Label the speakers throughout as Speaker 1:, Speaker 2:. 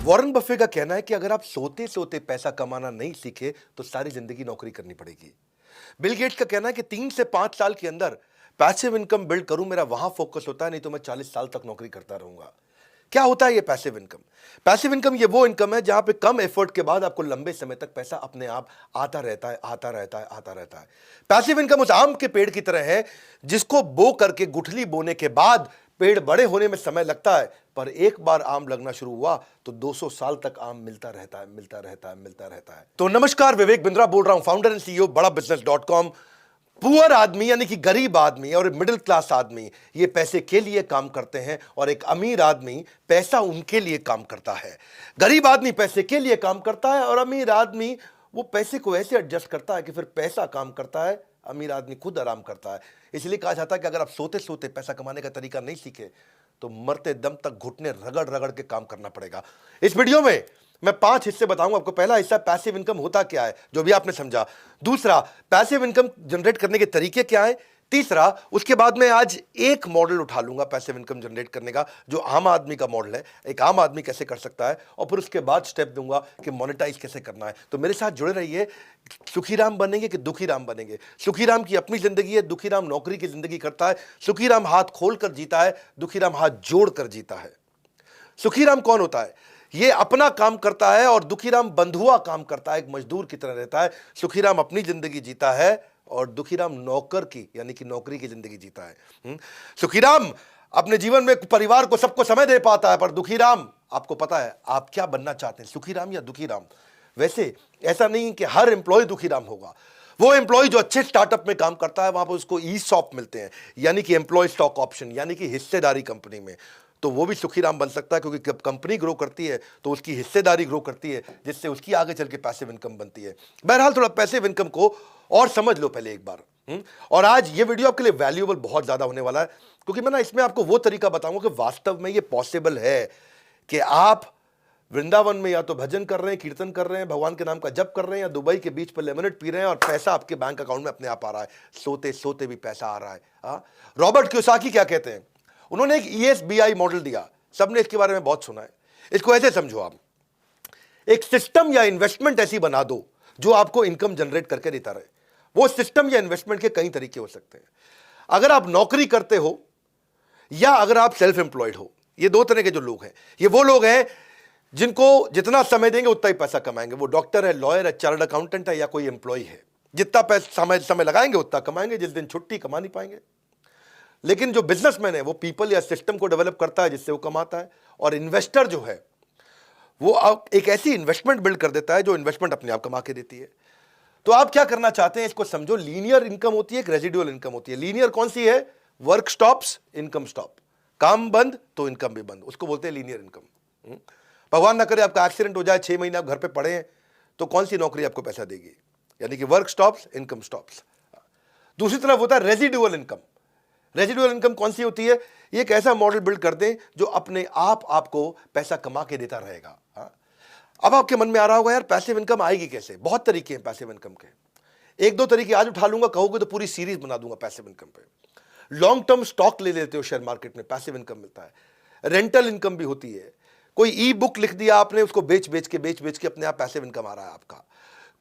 Speaker 1: Warren Buffett का कहना है कि अगर आप सोते सोते पैसा कमाना नहीं सीखे तो सारी जिंदगी नौकरी करनी पड़ेगी। बिल गेट्स का कहना है कि 3 से 5 साल के अंदर पैसिव इनकम बिल्ड करूं, मेरा वहां फोकस होता है, नहीं तो मैं 40 साल तक नौकरी करता रहूंगा। क्या होता है ये पैसिव इनकम? पैसिव इनकम ये वो इनकम है जहां पे कम एफर्ट के बाद आपको लंबे समय तक पैसा अपने आप आता रहता है, आता रहता है, आता रहता है। पैसिव इनकम उस आम के पेड़ की तरह है जिसको बो करके गुठली बोने के बाद पेड़ बड़े होने में समय लगता है, पर एक बार आम लगना शुरू हुआ तो 200 साल तक आम मिलता रहता है, मिलता रहता है, मिलता रहता है। तो नमस्कार, विवेक बिंद्रा बोल रहा हूं, फाउंडर एंड सीईओ बड़ा बिजनेस.com। पुअर आदमी यानी कि गरीब आदमी और मिडिल क्लास आदमी ये पैसे के लिए काम करते हैं और एक अमीर आदमी पैसा उनके लिए काम करता है। गरीब आदमी पैसे के लिए काम करता है और अमीर आदमी वो पैसे को ऐसे एडजस्ट करता है कि फिर पैसा काम करता है, अमीर आदमी खुद आराम करता है। इसलिए कहा जाता है कि अगर आप सोते सोते पैसा कमाने का तरीका नहीं सीखे तो मरते दम तक घुटने रगड़ रगड़ के काम करना पड़ेगा। इस वीडियो में मैं 5 हिस्से बताऊंगा आपको। पहला हिस्सा पैसिव इनकम होता क्या है, जो भी आपने समझा। दूसरा, पैसिव इनकम जनरेट करने के तरीके क्या है। तीसरा, उसके बाद मैं आज एक मॉडल उठा लूंगा पैसिव इनकम जनरेट करने का, जो आम आदमी का मॉडल है, एक आम आदमी कैसे कर सकता है, और फिर उसके बाद स्टेप दूंगा कि मोनेटाइज कैसे करना है। तो मेरे साथ जुड़े रहिए। सुखीराम बनेंगे कि दुखीराम बनेंगे? सुखीराम की अपनी जिंदगी है, दुखीराम नौकरी की जिंदगी करता है। सुखीराम हाथ खोल कर जीता है, दुखीराम हाथ जोड़ कर जीता है। सुखीराम कौन होता है? ये अपना काम करता है और दुखीराम बंधुआ काम करता है, एक मजदूर की तरह रहता है। सुखीराम अपनी जिंदगी जीता है और दुखीराम नौकर की यानी कि नौकरी की जिंदगी जीता है। सुखीराम अपने जीवन में परिवार को, सबको समय दे पाता है, पर दुखीराम, आपको पता है आप क्या बनना चाहते हैं, सुखीराम या दुखीराम? वैसे ऐसा नहीं कि हर एम्प्लॉय दुखीराम होगा। वो एम्प्लॉय जो अच्छे स्टार्टअप में काम करता है वहां पर उसको ईसॉप मिलते हैं, यानी कि एम्प्लॉय स्टॉक ऑप्शन, यानी कि हिस्सेदारी कंपनी में, तो वो भी सुखीराम बन सकता है, क्योंकि जब कंपनी ग्रो करती है तो उसकी हिस्सेदारी ग्रो करती है, जिससे उसकी आगे चल के पैसिव इनकम बनती है। बहरहाल थोड़ा पैसिव इनकम को और समझ लो पहले एक बार। और आज ये वीडियो आपके लिए वैल्यूएबल बहुत ज्यादा होने वाला है, क्योंकि मैं ना इसमें आपको वो तरीका बताऊंगा कि वास्तव में ये पॉसिबल है कि आप वृंदावन में या तो भजन कर रहे हैं, कीर्तन कर रहे हैं, भगवान के नाम का जप कर रहे हैं, या दुबई के बीच पर लेमनेड पी रहे हैं और पैसा आपके बैंक अकाउंट में अपने आप आ रहा है। सोते सोते भी पैसा आ रहा है। रॉबर्ट कियोसाकी क्या कहते हैं? उन्होंने एक ESBI मॉडल दिया, सबने इसके बारे में बहुत सुना है। इसको ऐसे समझो, आप एक सिस्टम या इन्वेस्टमेंट ऐसी बना दो जो आपको इनकम जनरेट करके देता रहे। वो सिस्टम या इन्वेस्टमेंट के कई तरीके हो सकते हैं। अगर आप नौकरी करते हो या अगर आप सेल्फ एम्प्लॉयड हो, ये दो तरह के जो लोग हैं, ये वो लोग हैं जिनको जितना समय देंगे उतना ही पैसा कमाएंगे। वो डॉक्टर है, लॉयर है, चार्टर्ड अकाउंटेंट है, या कोई एम्प्लॉय है, जितना पैसा समय लगाएंगे उतना कमाएंगे। जिस दिन छुट्टी कमा नहीं पाएंगे। लेकिन जो बिजनेसमैन है वो पीपल या सिस्टम को डेवलप करता है जिससे वो कमाता है। और इन्वेस्टर जो है वो एक ऐसी इन्वेस्टमेंट बिल्ड कर देता है जो इन्वेस्टमेंट अपने आप कमा के देती है। तो आप क्या करना चाहते हैं इसको समझो। लीनियर इनकम होती है, एक रेजिडुअल इनकम होती है। लीनियर कौन सी है? Work stops, income stop. काम बंद तो इनकम भी बंद, उसको बोलते हैं लीनियर इनकम। भगवान ना करे आपका एक्सीडेंट हो जाए, 6 महीने आप घर पे पड़े हैं, तो कौन सी नौकरी आपको पैसा देगी? यानी कि वर्क स्टॉप्स, इनकम स्टॉप्स। दूसरी तरफ होता है रेजिडुअल इनकम। रेजिडुअल इनकम कौन सी होती है? ये एक ऐसा मॉडल बिल्ड कर दें जो अपने आप आपको पैसा कमा के देता रहेगा। अब आपके मन में आ रहा होगा, यार पैसिव इनकम आएगी कैसे? बहुत तरीके हैं पैसिव इनकम के। एक दो तरीके आज उठा लूंगा, कहोगे तो पूरी सीरीज बना दूंगा पैसिव इनकम पे। लॉन्ग टर्म स्टॉक ले लेते हो शेयर मार्केट में, पैसिव इनकम मिलता है। रेंटल इनकम भी होती है। कोई ई बुक लिख दिया आपने, उसको बेच बेच के अपने आप पैसिव इनकम आ रहा है आपका।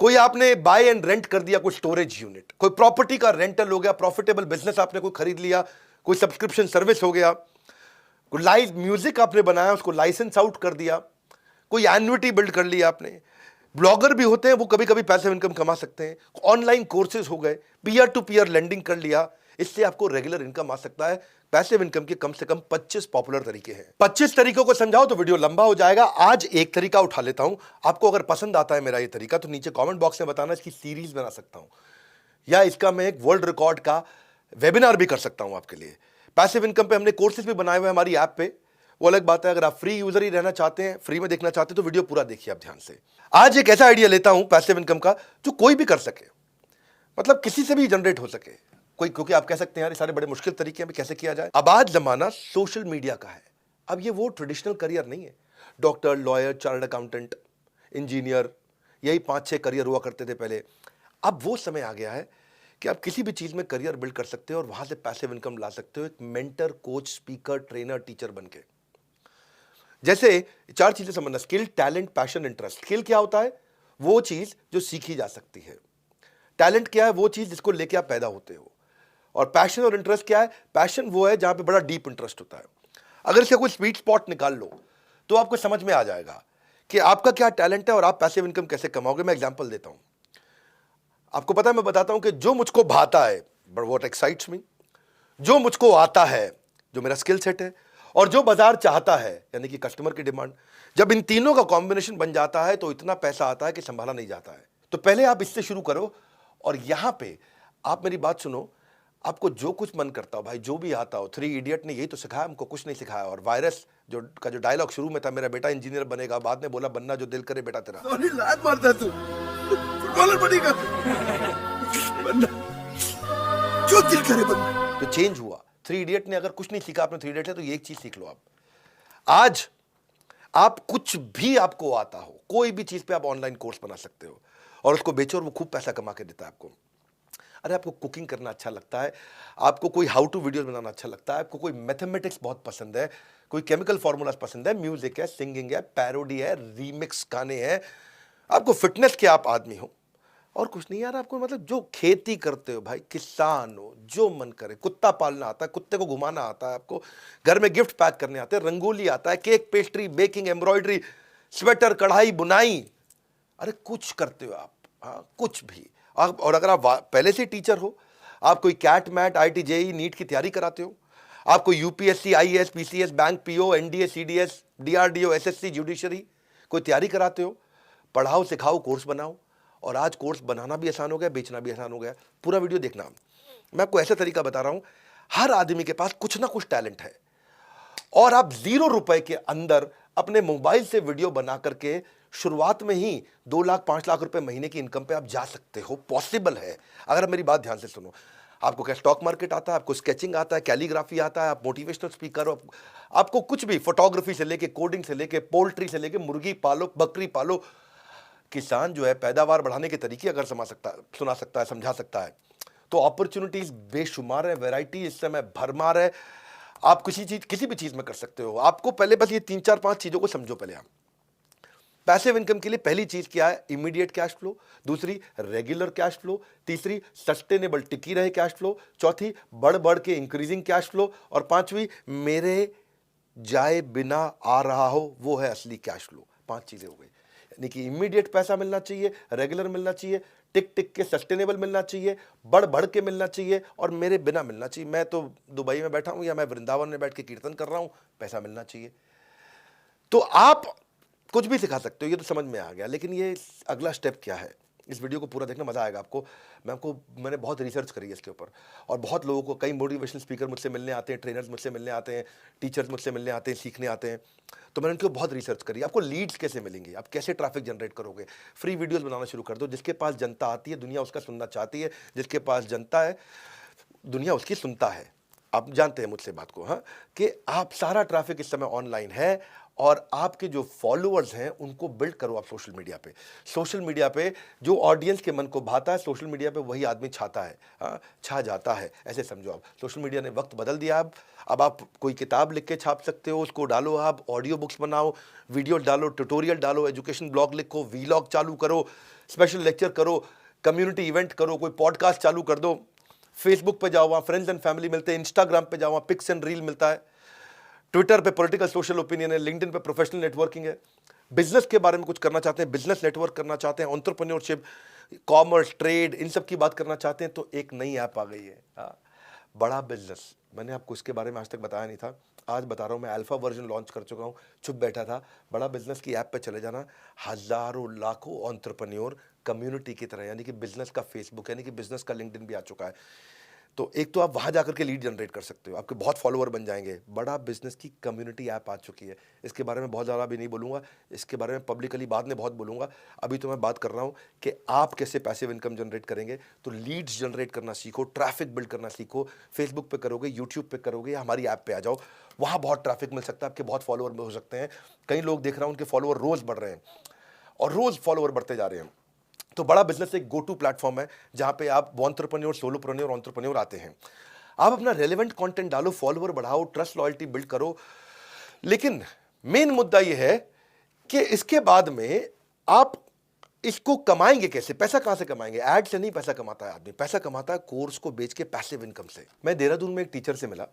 Speaker 1: कोई आपने बाय एंड रेंट कर दिया, कोई स्टोरेज यूनिट, कोई प्रॉपर्टी का रेंटल हो गया, प्रॉफिटेबल बिजनेस आपने कोई खरीद लिया, कोई सब्सक्रिप्शन सर्विस हो गया, कोई लाइव म्यूजिक आपने बनाया उसको लाइसेंस आउट कर दिया, कोई एन्युटी बिल्ड कर लिया आपने। ब्लॉगर भी होते हैं, वो कभी कभी पैसिव इनकम कमा सकते हैं। ऑनलाइन कोर्सेज हो गए, पीयर टू पीयर लेंडिंग कर लिया, इससे आपको रेगुलर इनकम आ सकता है। पैसिव इनकम के कम से कम 25 पॉपुलर तरीके हैं। 25 तरीकों को समझाओ तो वीडियो लंबा हो जाएगा। आज एक तरीका उठा लेता हूं। आपको अगर पसंद आता है मेरा ये तरीका तो नीचे कमेंट बॉक्स में बताना, इसकी सीरीज बना सकता हूं या इसका मैं एक वर्ल्ड रिकॉर्ड का वेबिनार भी कर सकता हूं आपके लिए। पैसिव इनकम पे हमने कोर्सेज भी बनाए हुए हैं हमारी ऐप पे, वो अलग बात है। अगर आप फ्री यूजर ही रहना चाहते हैं, फ्री में देखना चाहते हैं, तो वीडियो पूरा देखिए आप ध्यान से। आज एक ऐसा आइडिया लेता हूं पैसिव इनकम का जो कोई भी कर सके, मतलब किसी से भी जनरेट हो सके कोई, क्योंकि आप कह सकते हैं यार ये सारे बड़े मुश्किल तरीके हैं, कैसे किया जाए। अब आज जमाना सोशल मीडिया का है। अब ये वो ट्रेडिशनल करियर नहीं है, doctor, lawyer, chartered accountant, engineer, यही 5-6 करियर हुआ करते थे पहले। अब वो समय आ गया है कि आप किसी भी चीज में करियर बिल्ड कर सकते हो और वहां से पैसिव इनकम ला सकते हो, एक mentor, coach, speaker, trainer, teacher बनके। जैसे 4 चीजें समझना, skill, talent, passion, interest. Skill क्या होता है? वो चीज जो सीखी जा सकती है। टैलेंट क्या है? वो चीज जिसको लेके आप पैदा होते हो। और पैशन और इंटरेस्ट क्या है? पैशन वो है जहां पे बड़ा डीप इंटरेस्ट होता है। अगर इसका कोई स्वीट स्पॉट निकाल लो तो आपको समझ में आ जाएगा कि आपका क्या टैलेंट है और आप पैसिव इनकम कैसे कमाओगे। मैं एग्जांपल देता हूं, आपको पता है, मैं बताता हूं कि जो मुझको भाता है, बट व्हाट एक्साइट्स मी, जो मुझको आता है, जो मेरा स्किल सेट है, और जो बाजार चाहता है, यानी कि कस्टमर की डिमांड, जब इन तीनों का कॉम्बिनेशन बन जाता है तो इतना पैसा आता है कि संभाला नहीं जाता है। तो पहले आप इससे शुरू करो, और यहां पे आप मेरी बात सुनो, आपको जो कुछ मन करता हो भाई, जो भी आता हो, 3 इडियट ने यही तो सिखाया हमको, कुछ नहीं सिखाया। और वायरस जो डायलॉग शुरू में था, मेरा बेटा इंजीनियर बनेगा, बाद में बोला बनना जो दिल करे बेटा तेरा।
Speaker 2: लात मारता तू, फुटबॉलर बनेगा, बनना जो दिल करे बनना।
Speaker 1: तो चेंज हुआ। 3 इडियट ने अगर कुछ नहीं सीखा आपने 3 इडियट है, तो ये एक चीज सीख लो आप। आज आप कुछ भी आपको आता हो, कोई भी चीज पे आप ऑनलाइन कोर्स बना सकते हो और उसको बेचो और वो खूब पैसा कमा के देता है आपको। अरे आपको कुकिंग करना अच्छा लगता है, आपको कोई हाउ टू वीडियो बनाना अच्छा लगता है, आपको कोई मैथमेटिक्स बहुत पसंद है, कोई केमिकल फॉर्मूलाज पसंद है, म्यूजिक है, सिंगिंग है, पैरोडी है, रीमिक्स गाने हैं, आपको फिटनेस के आप आदमी हो और कुछ नहीं यार, आपको मतलब जो खेती करते हो भाई, किसान हो, जो मन करे, कुत्ता पालना आता है, कुत्ते को घुमाना आता है, आपको घर में गिफ्ट पैक करने आते हैं, रंगोली आता है, cake, pastry, baking, embroidery, sweater, कढ़ाई, बुनाई, अरे कुछ करते हो आप, हाँ कुछ भी। आप, और अगर आप पहले से टीचर हो, आप कोई CAT MAT, IT, JEE, NEET की तैयारी कराते हो, आप कोई UPSC, IAS, PCS, bank PO, NDA, CDS, DRDO, SSC, judiciary, कोई तैयारी कराते हो, पढ़ाओ, सिखाओ, कोर्स बनाओ। और आज कोर्स बनाना भी आसान हो गया, बेचना भी आसान हो गया। पूरा वीडियो देखना, मैं आपको ऐसा तरीका बता रहा हूं, हर आदमी के पास कुछ ना कुछ टैलेंट है और आप 0 रुपए के अंदर अपने मोबाइल से वीडियो बना करके शुरुआत में ही 2 लाख 5 लाख रुपए महीने की इनकम पे आप जा सकते हो। पॉसिबल है, अगर मेरी बात ध्यान से सुनो। आपको क्या स्टॉक मार्केट आता है, आपको स्केचिंग आता है, कैलीग्राफी आता है, आप मोटिवेशनल स्पीकर हो, आपको कुछ भी, फोटोग्राफी से लेके, कोडिंग से लेके, पोल्ट्री से लेके, मुर्गी पालो, बकरी पालो। किसान जो है पैदावार बढ़ाने के तरीके अगर सुना सकता है, समझा सकता है, तो अपॉर्चुनिटीज बेशुमार है, वैरायटी इस समय भरमार है। आप किसी भी चीज में कर सकते हो। आपको पहले बस ये 3 4 5 चीजों को समझो। पहले आप पैसिव इनकम के लिए पहली चीज क्या है? Immediate cash flow. दूसरी, रेगुलर कैश फ्लो। तीसरी, सस्टेनेबल टिकी रहे कैश फ्लो। चौथी, बढ़ बढ़ के इंक्रीजिंग कैश फ्लो। और पांचवी, मेरे जाए बिना आ रहा हो, वो है असली कैश फ्लो। 5 चीजें हो गई, यानी कि इमीडिएट पैसा मिलना चाहिए, रेगुलर मिलना चाहिए, टिक टिक के सस्टेनेबल मिलना चाहिए, बढ़ बढ़ के मिलना चाहिए, और मेरे बिना मिलना चाहिए। मैं तो दुबई में बैठा हूं या मैं वृंदावन में बैठ के कीर्तन कर रहा हूं, पैसा मिलना चाहिए। तो आप कुछ भी सिखा सकते हो, ये तो समझ में आ गया। लेकिन ये अगला स्टेप क्या है, इस वीडियो को पूरा देखना, मजा आएगा आपको। मैंने बहुत रिसर्च करी है इसके ऊपर, और बहुत लोगों को, कई मोटिवेशनल स्पीकर मुझसे मिलने आते हैं, ट्रेनर्स मुझसे मिलने आते हैं, टीचर्स मुझसे मिलने आते हैं, सीखने आते हैं। तो मैंने उनके बहुत रिसर्च करी। आपको लीड्स कैसे मिलेंगे, आप कैसे ट्रैफिक जनरेट करोगे? फ्री वीडियोस बनाना शुरू कर दो। जिसके पास जनता आती है, दुनिया उसका सुनना चाहती है। जिसके पास जनता है, दुनिया उसकी सुनता है। आप जानते हैं मुझसे बात को, हाँ, कि आप सारा ट्रैफिक इस समय ऑनलाइन है, और आपके जो फॉलोअर्स हैं उनको बिल्ड करो आप सोशल मीडिया पे। सोशल मीडिया पे जो ऑडियंस के मन को भाता है, सोशल मीडिया पे वही आदमी छाता है, हाँ, छा जाता है, ऐसे समझो आप। सोशल मीडिया ने वक्त बदल दिया। अब आप कोई किताब लिख के छाप सकते हो, उसको डालो, आप ऑडियो बुक्स बनाओ, वीडियो डालो, ट्यूटोरियल डालो, एजुकेशन ब्लॉग लिखो, वीलॉग चालू करो, स्पेशल लेक्चर करो, कम्युनिटी इवेंट करो, कोई पॉडकास्ट चालू कर दो। फेसबुक पे जाओ, वहाँ फ्रेंड्स एंड फैमिली मिलते हैं। इंस्टाग्राम पे जाओ, वहाँ पिक्स एंड रील मिलता है। ट्विटर पे पॉलिटिकल सोशल ओपिनियन है। लिंक्डइन पे प्रोफेशनल नेटवर्किंग है। बिजनेस के बारे में कुछ करना चाहते हैं, बिजनेस नेटवर्क करना चाहते हैं, एंटरप्रेन्योरशिप, कॉमर्स, ट्रेड, इन सब की बात करना चाहते हैं, तो एक नई ऐप आ गई है, बड़ा बिजनेस। मैंने आपको इसके बारे में आज तक बताया नहीं था, आज बता रहा हूँ। मैं अल्फा वर्जन लॉन्च कर चुका हूँ, चुप बैठा था। बड़ा बिजनेस की ऐप पे चले जाना, हजारों लाखों एंटरप्रेन्योर कम्युनिटी की तरह, यानी कि बिजनेस का फेसबुक, यानी कि बिजनेस का लिंक्डइन भी आ चुका है। तो एक तो आप वहाँ जाकर के लीड जनरेट कर सकते हो, आपके बहुत फॉलोअर बन जाएंगे। बड़ा बिजनेस की कम्युनिटी ऐप आ चुकी है। इसके बारे में बहुत ज़्यादा भी नहीं बोलूँगा, इसके बारे में पब्लिकली बाद में बहुत बोलूँगा। अभी तो मैं बात कर रहा हूँ कि आप कैसे पैसिव इनकम जनरेट करेंगे। तो लीड्स जनरेट करना सीखो, ट्रैफिक बिल्ड करना सीखो। फेसबुक पे करोगे, यूट्यूब पे करोगे, या हमारी ऐप पे आ जाओ, वहाँ बहुत ट्रैफिक मिल सकता है, आपके बहुत फॉलोअर हो सकते हैं। कई लोग देख रहा हूँ उनके फॉलोअर रोज़ बढ़ रहे हैं, और रोज़ फॉलोअर बढ़ते जा रहे हैं। तो बड़ा बिजनेस एक गो टू प्लेटफॉर्म है, जहाँ पे आप एंटरप्रेन्योर, सोलोप्रेन्योर, एंटरप्रेन्योर आते हैं। आप अपना रेलेवेंट कंटेंट डालो, फॉलोअर बढ़ाओ, ट्रस्ट लॉयल्टी बिल्ड करो। लेकिन मेन मुद्दा यह है कि इसके बाद में आप इसको कमाएंगे कैसे, पैसा कहां से कमाएंगे? एड से नहीं पैसा कमाता है आदमी, पैसा कमाता है कोर्स को बेच के पैसिव इनकम से। मैं देहरादून में एक टीचर से मिला,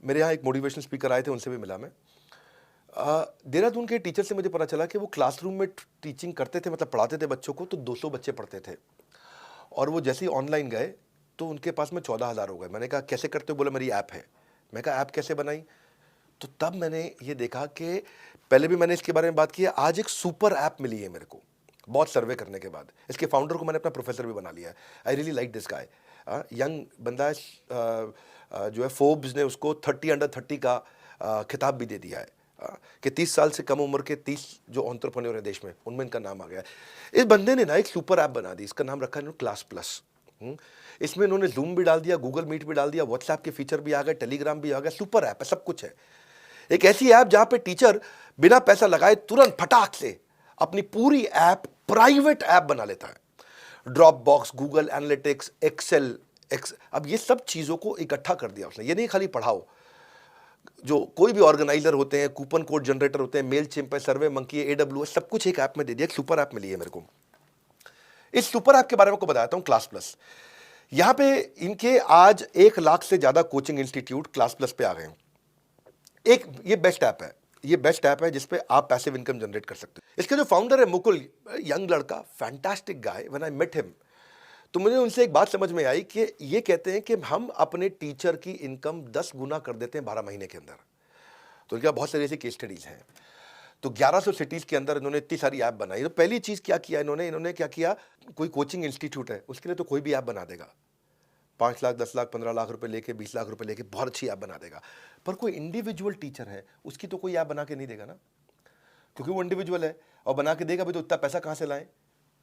Speaker 1: मेरे यहाँ एक मोटिवेशनल स्पीकर आए थे, उनसे भी मिला मैं। देहरादून के टीचर से मुझे पता चला कि वो क्लासरूम में टीचिंग करते थे, मतलब पढ़ाते थे बच्चों को, तो 200 बच्चे पढ़ते थे, और वो जैसे ही ऑनलाइन गए तो उनके पास में 14,000 हो गए। मैंने कहा कैसे करते हो? बोला मेरी ऐप है। मैं कहा ऐप कैसे बनाई? तो तब मैंने ये देखा कि पहले भी मैंने इसके बारे में बात की है, आज एक सुपर ऐप मिली है मेरे को, बहुत सर्वे करने के बाद। इसके फाउंडर को मैंने अपना प्रोफेसर भी बना लिया है। I really like this guy, young बंदा है, जो है फोर्ब्स ने उसको 30 अंडर 30 का खिताब भी दे दिया है, कि 30 साल से कम उम्र के 30 जो एंटरप्रेन्योर है देश में, उनमें इनका नाम आ गया है। इस बंदे ने ना एक सुपर ऐप बना दी, इसका नाम रखा है क्लास प्लस। इसमें इन्होंने जूम भी डाल दिया, गूगल मीट भी डाल दिया, व्हाट्सएप के फीचर भी आ गए, टेलीग्राम भी आ गया, सुपर ऐप है, सब कुछ है। एक ऐसी ऐप जहां पे टीचर बिना पैसा लगाए तुरंत फटाक से अपनी पूरी ऐप प्राइवेट ऐप बना लेता है। Dropbox, Google Analytics, Excel, अब ये सब चीज़ों को इकट्ठा कर दिया उसने। ये नहीं खाली पढ़ाओ, जो कोई भी ऑर्गेनाइजर होते हैं, कूपन कोड जनरेटर होते हैं, मेल चिम्प है, सर्वे मंकी है, AWS, सब कुछ एक ऐप में दे दिया। एक सुपर ऐप मिली है मेरे को। इस सुपर ऐप के बारे में आपको बताता हूं, क्लास प्लस। यहां पे इनके आज 1 लाख से ज्यादा कोचिंग इंस्टीट्यूट क्लास प्लस पे आ गए हैं। एक ये बेस्ट ऐप है, ये बेस्ट ऐप है जिसपे आप पैसिव इनकम जनरेट कर सकते हो। इसके जो फाउंडर है मुकुल, यंग लड़का, fantastic guy. When I met him, तो मुझे उनसे एक बात समझ में आई कि ये कहते हैं कि हम अपने टीचर की इनकम 10 गुना कर देते हैं 12 महीने के अंदर। तो इनका बहुत सारी ऐसी केस स्टडीज हैं। तो 1100 सिटीज के अंदर इन्होंने इतनी सारी ऐप बनाई। तो पहली चीज क्या किया इन्होंने क्या किया, कोई कोचिंग इंस्टीट्यूट है उसके लिए तो कोई भी ऐप बना देगा, 5 लाख, 10 लाख, 15 लाख रुपए लेके, 20 लाख रुपए लेके बहुत अच्छी ऐप बना देगा। पर कोई इंडिविजुअल टीचर है, उसकी तो कोई ऐप बना के नहीं देगा ना, क्योंकि वो इंडिविजुअल है, और बना के देगा भी तो इतना पैसा कहां से लाएं।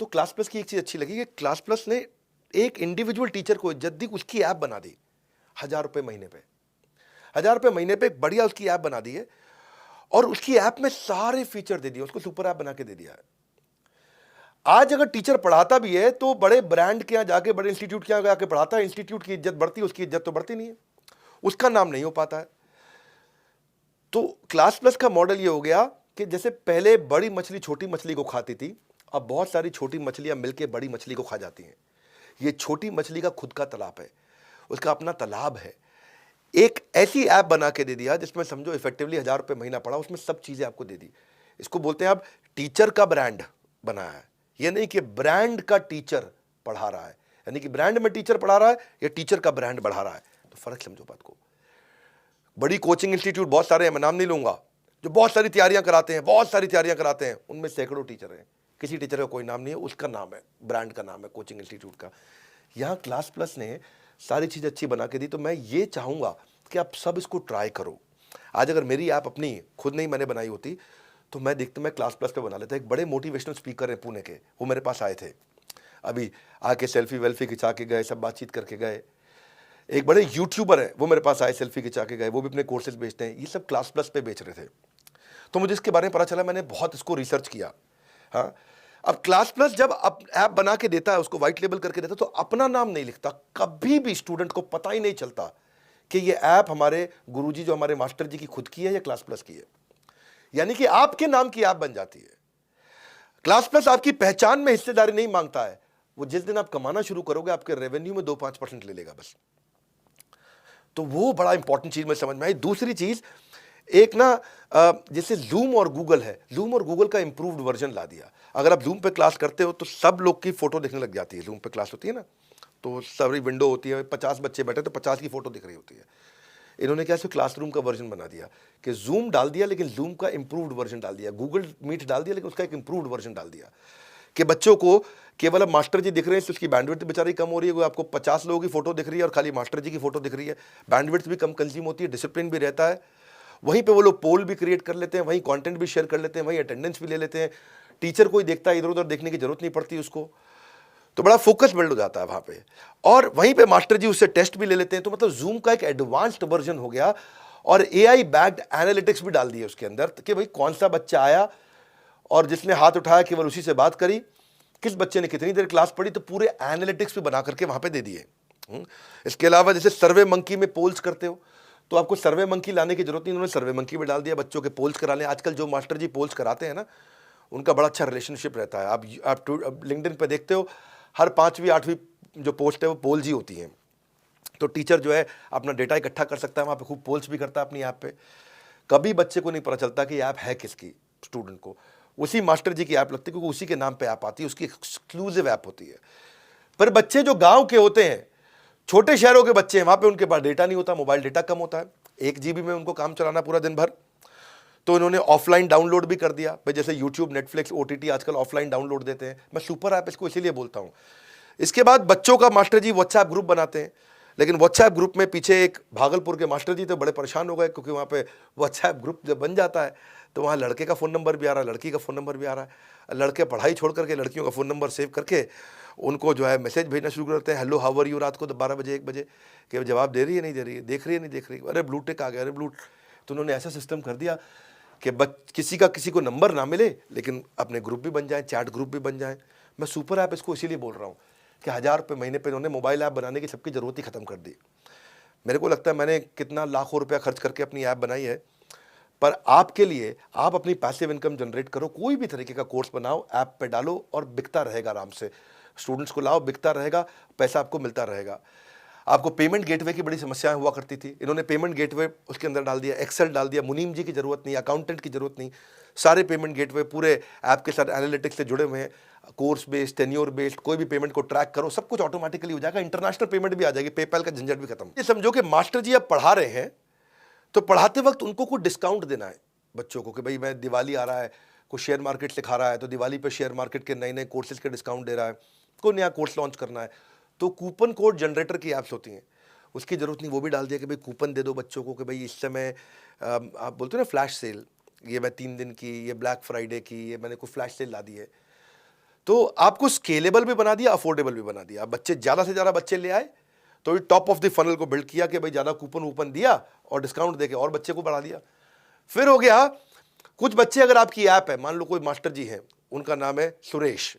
Speaker 1: तो क्लास प्लस की एक चीज अच्छी लगी कि क्लास प्लस ने एक इंडिविजुअल टीचर को इज्जत दी, उसकी ऐप बना दी 1,000 रुपए महीने पे, 1,000 रुपए महीने पे बढ़िया उसकी ऐप बना दी है, और उसकी ऐप में सारे फीचर दे दिए, उसको सुपर ऐप बना के दे दिया है। आज अगर टीचर पढ़ाता भी है तो बड़े ब्रांड के यहां जाके, बड़े इंस्टीट्यूट के यहां जाके पढ़ाता है, इंस्टीट्यूट की इज्जत बढ़ती है, उसकी इज्जत तो बढ़ती नहीं है, उसका नाम नहीं हो पाता है। तो क्लास प्लस का मॉडल ये हो गया कि जैसे पहले बड़ी मछली छोटी मछली को खाती थी, अब बहुत सारी छोटी मछलियां मिलकर बड़ी मछली को खा जाती हैं। ये छोटी मछली का खुद का तालाब है, उसका अपना तालाब है। एक ऐसी ऐप बना के दे दिया जिसमें समझो इफेक्टिवली 1,000 रुपए महीना पड़ा, उसमें सब चीजें आपको दे दी। इसको बोलते हैं आप टीचर का ब्रांड बनाया है। ये नहीं कि ब्रांड का टीचर पढ़ा रहा है, यानी कि ब्रांड में टीचर पढ़ा रहा है या टीचर का ब्रांड बढ़ा रहा है, तो फर्क समझो बात को। बड़ी कोचिंग इंस्टीट्यूट बहुत सारे हैं, मैं नाम नहीं लूंगा, जो बहुत सारी तैयारियां कराते हैं, बहुत सारी तैयारियां कराते हैं, उनमें सैकड़ों टीचर हैं, किसी टीचर का कोई नाम नहीं है, उसका नाम है, ब्रांड का नाम है कोचिंग इंस्टीट्यूट का। यहाँ क्लास प्लस ने सारी चीज़ अच्छी बना के दी। तो मैं ये चाहूँगा कि आप सब इसको ट्राई करो। आज अगर मेरी ऐप अपनी खुद नहीं मैंने बनाई होती तो मैं देखता, मैं क्लास प्लस पे बना लेता। एक बड़े मोटिवेशनल स्पीकर हैं पुणे के, वो मेरे पास आए थे, अभी आके सेल्फी वेल्फी खिंचा के गए, सब बातचीत करके गए। एक बड़े यूट्यूबर है, वो मेरे पास आए, सेल्फी खिंचा के गए, वो भी अपने कोर्सेज बेचते हैं। ये सब क्लास प्लस पे बेच रहे थे। तो मुझे इसके बारे में पता चला, मैंने बहुत इसको रिसर्च किया। हाँ, अब क्लास प्लस जब ऐप बना के देता है, उसको व्हाइट लेबल करके देता है, तो अपना नाम नहीं लिखता। कभी भी स्टूडेंट को पता ही नहीं चलता कि ये ऐप हमारे गुरुजी, जो हमारे मास्टर जी की खुद की है या क्लास प्लस की है। यानी कि आपके नाम की ऐप बन जाती है। क्लास प्लस आपकी पहचान में हिस्सेदारी नहीं मांगता है। वो जिस दिन आप कमाना शुरू करोगे, आपके रेवेन्यू में 2-5% ले लेगा बस। तो वो बड़ा इंपॉर्टेंट चीज में समझ में आई। दूसरी चीज, एक ना जैसे जूम और गूगल है, जूम और गूगल का इंप्रूव्ड वर्जन ला दिया। अगर आप जूम पे क्लास करते हो तो सब लोग की फोटो दिखने लग जाती है। जूम पे क्लास होती है ना, तो सारी विंडो होती है, 50 बच्चे बैठे तो 50 की फोटो दिख रही होती है। इन्होंने क्या सिर्फ क्लासरूम का वर्जन बना दिया कि जूम डाल दिया, लेकिन जूम का इंप्रूव्ड वर्जन डाल दिया। गूगल मीट डाल दिया, लेकिन उसका एक इंप्रूव्ड वर्जन डाल दिया कि बच्चों को केवल अब मास्टर जी दिख रहे हैं तो उसकी बैंडविड्थ बेचारी कम हो रही है। आपको 50 लोगों की फोटो दिख रही है और खाली मास्टर जी की फोटो दिख रही है, बैंडविड्थ भी कम कंज्यूम होती है, डिसिप्लिन भी रहता है। वहीं पे वो लोग पोल भी क्रिएट कर लेते हैं, वहीं कंटेंट भी शेयर कर लेते हैं, वहीं अटेंडेंस भी ले लेते हैं। टीचर कोई देखता है, इधर उधर देखने की जरूरत नहीं पड़ती उसको, तो बड़ा फोकस बिल्ड हो जाता है वहां पे। और वहीं पे मास्टर जी उससे टेस्ट भी ले लेते हैं। तो मतलब जूम का एक एडवांस्ड वर्जन हो गया, और एआई बैक्ड एनालिटिक्स भी डाल दिए उसके अंदर कि भाई कौन सा बच्चा आया और जिसने हाथ उठाया केवल उसी से बात करी, किस बच्चे ने कितनी देर क्लास पढ़ी, तो पूरे एनालिटिक्स भी बना करके वहां पे दे दिए। इसके अलावा जैसे सर्वे मंकी में पोल्स करते हो, तो आपको सर्वे मंकी लाने की जरूरत नहीं, उन्होंने सर्वे मंकी भी डाल दिया, बच्चों के पोल्स करा लें। आजकल जो मास्टर जी पोल्स कराते हैं ना, उनका बड़ा अच्छा रिलेशनशिप रहता है। आप लिंक्डइन पे देखते हो, हर 5वीं 8वीं जो पोस्ट है वो पोल जी होती हैं। तो टीचर जो है अपना डेटा इकट्ठा कर सकता है, वहाँ पे खूब पोल्स भी करता है अपनी ऐप पे। कभी बच्चे को नहीं पता चलता कि ऐप है किसकी, स्टूडेंट को उसी मास्टर जी की ऐप लगती है, क्योंकि उसी के नाम पे ऐप आती है, उसकी एक्सक्लूसिव ऐप होती है। पर बच्चे जो गांव के होते हैं, छोटे शहरों के बच्चे हैं, वहाँ पे उनके पास डेटा नहीं होता, मोबाइल डेटा कम होता है, 1 GB में उनको काम चलाना पूरा दिन भर। तो इन्होंने ऑफलाइन डाउनलोड भी कर दिया भाई, जैसे यूट्यूब, नेटफ्लिक्स, OTT आजकल ऑफलाइन डाउनलोड देते हैं। मैं सुपर ऐप इसको इसीलिए बोलता हूँ। इसके बाद बच्चों का मास्टर जी व्हाट्सएप ग्रुप बनाते हैं, लेकिन व्हाट्सएप ग्रुप में पीछे एक भागलपुर के मास्टर जी तो बड़े परेशान हो गए, क्योंकि वहाँ पे व्हाट्सएप ग्रुप जब बन जाता है तो वहाँ लड़के का फ़ोन नंबर भी आ रहा है, लड़की का फ़ोन नंबर भी आ रहा है। लड़के पढ़ाई छोड़ करके लड़कियों का फ़ोन नंबर सेव करके उनको जो है मैसेज भेजना शुरू करते हैं, हेलो हाउ आर यू, रात को 12 बजे 1 बजे, कि जवाब दे रही है नहीं दे रही है, देख रही है नहीं देख रही है, अरे ब्लू टिक आ गया, अरे ब्लू। तो उन्होंने ऐसा सिस्टम कर दिया कि किसी का किसी को नंबर ना मिले, लेकिन अपने ग्रुप भी बन जाए, चैट ग्रुप भी बन जाए। मैं सुपर ऐप इसको इसीलिए बोल रहा हूँ कि 1000 रुपये महीने पे इन्होंने मोबाइल ऐप बनाने की सबकी ज़रूरत ही ख़त्म कर दी। मेरे को लगता है मैंने कितना लाखों रुपया खर्च करके अपनी ऐप बनाई है, पर आपके लिए आप अपनी पैसिव इनकम जनरेट करो, कोई भी तरीके का कोर्स बनाओ, ऐप पे डालो और बिकता रहेगा आराम से। स्टूडेंट्स को लाओ, बिकता रहेगा, पैसा आपको मिलता रहेगा। आपको पेमेंट गेटवे की बड़ी समस्याएं हुआ करती थी, इन्होंने पेमेंट गेटवे उसके अंदर डाल दिया, एक्सेल डाल दिया, मुनीम जी की जरूरत नहीं, अकाउंटेंट की जरूरत नहीं, सारे पेमेंट गेटवे पूरे ऐप के साथ एनालिटिक्स से जुड़े हुए हैं। कोर्स बेस्ड, टेन्योर बेस्ड, कोई भी पेमेंट को ट्रैक करो, सब कुछ ऑटोमेटिकली हो जाएगा। इंटरनेशनल पेमेंट भी आ जाएगी, पेपैल का झंझट भी खत्म। ये समझो कि मास्टर जी अब पढ़ा रहे हैं, तो पढ़ाते वक्त उनको कुछ डिस्काउंट देना है बच्चों को, कि भाई मैं दिवाली आ रहा है, कोई शेयर मार्केट सिखा रहा है तो दिवाली पे शेयर मार्केट के नए नए कोर्सेज के डिस्काउंट दे रहा है, कोई नया कोर्स लॉन्च करना है तो कूपन कोड जनरेटर की ऐप्स होती हैं, उसकी ज़रूरत नहीं, वो भी डाल दिया कि भाई कूपन दे दो बच्चों को कि भाई इस समय आप बोलते हो ना फ्लैश सेल, ये मैं 3 दिन की, ये ब्लैक फ्राइडे की, ये मैंने कोई फ्लैश सेल ला दी है। तो आपको स्केलेबल भी बना दिया, अफोर्डेबल भी बना दिया। बच्चे ज़्यादा से ज़्यादा बच्चे ले आए तो ये टॉप ऑफ द फनल को बिल्ड किया कि भाई ज़्यादा कूपन वूपन दिया और डिस्काउंट देके और बच्चे को बढ़ा दिया। फिर हो गया कुछ बच्चे, अगर आपकी ऐप है, मान लो कोई मास्टर जी हैं, उनका नाम है सुरेश,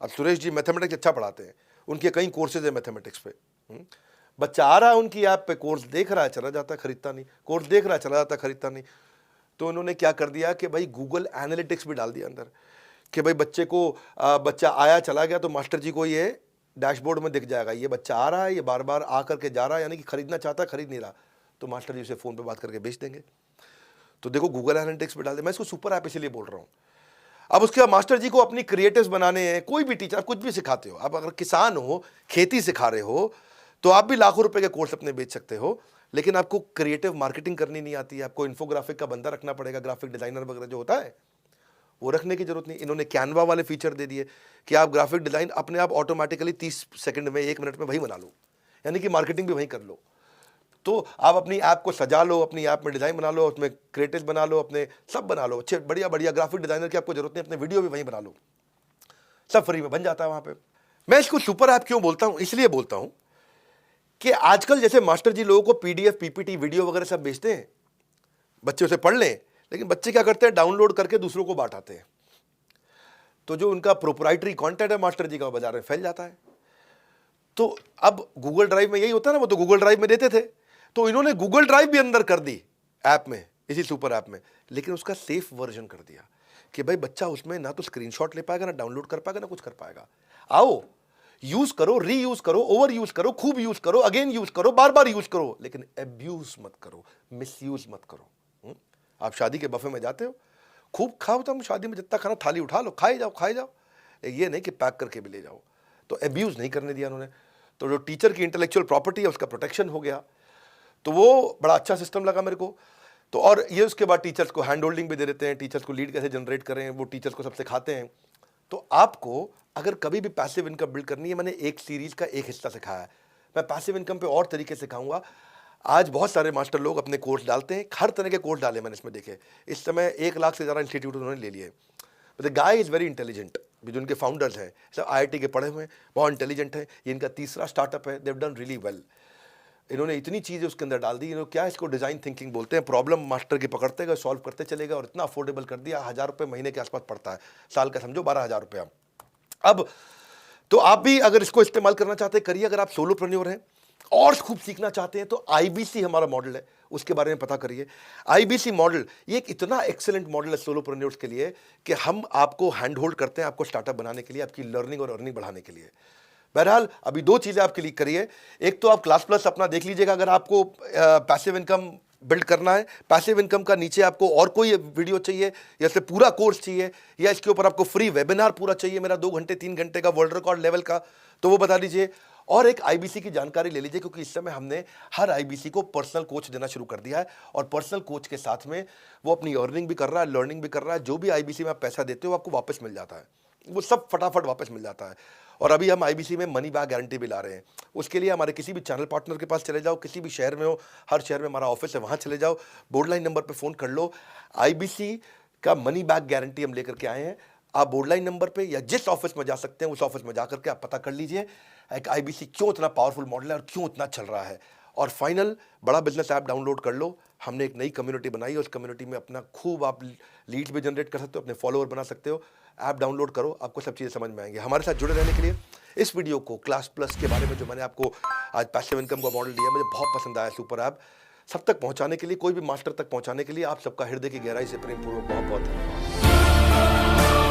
Speaker 1: अब सुरेश जी मैथमेटिक्स अच्छा पढ़ाते हैं, उनके कई कोर्सेज है मैथमेटिक्स पे। बच्चा आ रहा है उनकी ऐप पे, कोर्स देख रहा है चला जाता है, खरीदता नहीं, कोर्स देख रहा है चला जाता है, खरीदता नहीं। तो उन्होंने क्या कर दिया कि भाई गूगल एनालिटिक्स भी डाल दिया अंदर, कि भाई बच्चे को बच्चा आया चला गया तो मास्टर जी को ये डैशबोर्ड में दिख जाएगा, ये बच्चा आ रहा है, ये बार बार आ करके जा रहा है, यानी कि खरीदना चाहता है, खरीद नहीं रहा, तो मास्टर जी उसे फ़ोन पे बात करके बेच देंगे। तो देखो गूगल एनालिटिक्स पे डाल दे। मैं इसको सुपर ऐप इसलिए बोल रहा हूँ। अब उसके बाद मास्टर जी को अपनी क्रिएटिव्स बनाने हैं, कोई भी टीचर, आप कुछ भी सिखाते हो, आप अगर किसान हो, खेती सिखा रहे हो, तो आप भी लाखों रुपए के कोर्स अपने बेच सकते हो, लेकिन आपको क्रिएटिव मार्केटिंग करनी नहीं आती है, आपको इन्फोग्राफिक का बंदा रखना पड़ेगा, ग्राफिक डिजाइनर वगैरह जो होता है वो रखने की जरूरत नहीं। इन्होंने कैनवा वाले फीचर दे दिए कि आप ग्राफिक डिजाइन अपने आप ऑटोमेटिकली 30 सेकंड में, 1 मिनट में वही बना लो, यानी कि मार्केटिंग भी वहीं कर लो। तो आप अपनी ऐप को सजा लो, अपनी ऐप में डिज़ाइन बना लो, उसमें क्रिएटिव बना लो, अपने सब बना लो, अच्छे बढ़िया बढ़िया ग्राफिक डिज़ाइनर की आपको जरूरत नहीं, अपने वीडियो भी वहीं बना लो, सब फ्री में बन जाता है वहाँ पे। मैं इसको सुपर ऐप क्यों बोलता हूँ, इसलिए बोलता हूँ कि आजकल जैसे मास्टर जी लोगों को PDF, PPT, वीडियो वगैरह सब भेजते हैं, बच्चे उसे पढ़ लें, लेकिन बच्चे क्या करते हैं, डाउनलोड करके दूसरों को बांटाते हैं। तो जो उनका प्रोप्राइटरी कंटेंट है मास्टर जी का, बाजार में फैल जाता है। तो अब गूगल ड्राइव में यही होता है ना, वो तो गूगल ड्राइव में देते थे, तो इन्होंने गूगल ड्राइव भी अंदर कर दी ऐप में, इसी सुपर ऐप में, लेकिन उसका सेफ वर्जन कर दिया कि भाई बच्चा उसमें ना तो स्क्रीनशॉट ले पाएगा, ना डाउनलोड कर पाएगा, ना कुछ कर पाएगा। आओ यूज करो, रीयूज करो, ओवर यूज करो, खूब यूज करो, अगेन यूज करो, बार बार यूज करो, लेकिन अब्यूज मत करो, मिसयूज मत करो। आप शादी के बफे में जाते हो, खूब खाओ, तुम शादी में जितना खाना थाली उठा लो, खाए जाओ खाए जाओ, ये नहीं कि पैक करके भी ले जाओ। तो अब्यूज नहीं करने दिया उन्होंने। तो जो टीचर की इंटेलेक्चुअल प्रॉपर्टी है उसका प्रोटेक्शन हो गया, तो वो बड़ा अच्छा सिस्टम लगा मेरे को। तो और ये उसके बाद टीचर्स को हैंड होल्डिंग भी दे देते हैं, टीचर्स को लीड कैसे जनरेट करें वो टीचर्स को सब सिखाते हैं। तो आपको अगर कभी भी पैसिव इनकम बिल्ड करनी है, मैंने एक सीरीज का एक हिस्सा सिखाया है, मैं पैसिव इनकम पे और तरीके सिखाऊंगा। आज बहुत सारे मास्टर लोग अपने कोर्स डालते हैं, हर तरह के कोर्स डाले मैंने इसमें देखे। इस समय 1 लाख से ज़्यादा इंस्टीट्यूट उन्होंने ले लिए। The guy is very intelligent, जो उनके फाउंडर्स हैं सब IIT के पढ़े हुए हैं, बहुत इंटेलिजेंट है। ये इनका तीसरा स्टार्टअप है, देव डन रियली वेल। इन्होंने इतनी चीज़ें उसके अंदर डाल दी, इन्होंने क्या इसको डिज़ाइन थिंकिंग बोलते हैं, प्रॉब्लम मास्टर की पकड़ते गए, सॉल्व करते चले गए और इतना अफोर्डेबल कर दिया। 1000 रुपये महीने के आसपास पड़ता है, साल का समझो 12,000 रुपया। अब तो आप भी अगर इसको इस्तेमाल करना चाहते हैं करिए। अगर आप सोलोप्रेन्योर हैं, और खूब सीखना चाहते हैं तो आईबीसी हमारा मॉडल है, उसके बारे में पता करिए। आईबीसी मॉडल ये एक इतना एक्सीलेंट मॉडल है सोलोप्रेन्योर्स के लिए कि हम आपको हैंड होल्ड करते हैं आपको स्टार्टअप बनाने के लिए, आपकी लर्निंग और अर्निंग बढ़ाने के लिए। बहरहाल अभी 2 चीज़ें आप क्लिक करिए। एक तो आप क्लास प्लस अपना देख लीजिएगा अगर आपको पैसिव इनकम बिल्ड करना है। पैसिव इनकम का नीचे आपको और कोई वीडियो चाहिए या फिर पूरा कोर्स चाहिए या इसके ऊपर आपको फ्री वेबिनार पूरा चाहिए मेरा 2 घंटे 3 घंटे का वर्ल्ड रिकॉर्ड लेवल का, तो वो बता दीजिए। और एक आईबीसी की जानकारी ले लीजिए क्योंकि इस समय हमने हर आईबीसी को पर्सनल कोच देना शुरू कर दिया है और पर्सनल कोच के साथ में वो अपनी अर्निंग भी कर रहा है, लर्निंग भी कर रहा है। जो भी आईबीसी में आप पैसा देते हो आपको वापस मिल जाता है, वो सब फटाफट वापस मिल जाता है। और अभी हम आईबीसी में मनी बैक गारंटी भी ला रहे हैं। उसके लिए हमारे किसी भी चैनल पार्टनर के पास चले जाओ, किसी भी शहर में हो, हर शहर में हमारा ऑफिस है, वहाँ चले जाओ, बोर्ड लाइन नंबर पे फ़ोन कर लो। आईबीसी का मनी बैक गारंटी हम लेकर के आए हैं। आप बोर्ड लाइन नंबर पे या जिस ऑफिस में जा सकते हैं उस ऑफिस में जा करके आप पता कर लीजिए एक आईबीसी क्यों इतना पावरफुल मॉडल है और क्यों इतना चल रहा है। और फाइनल, बड़ा बिजनेस ऐप डाउनलोड कर लो। हमने एक नई कम्युनिटी बनाई है, उस कम्युनिटी में अपना खूब आप लीड्स भी जनरेट कर सकते हो, अपने फॉलोअर बना सकते हो। ऐप डाउनलोड करो, आपको सब चीज़ें समझ में आएंगी। हमारे साथ जुड़े रहने के लिए इस वीडियो को क्लास प्लस के बारे में जो मैंने आपको आज पैसिव इनकम का मॉडल दिया, मुझे बहुत पसंद आया। सुपर ऐप सब तक पहुंचाने के लिए, कोई भी मास्टर तक पहुंचाने के लिए आप सबका हृदय की गहराई से प्रेमपूर्वक बहुत बहुत धन्यवाद।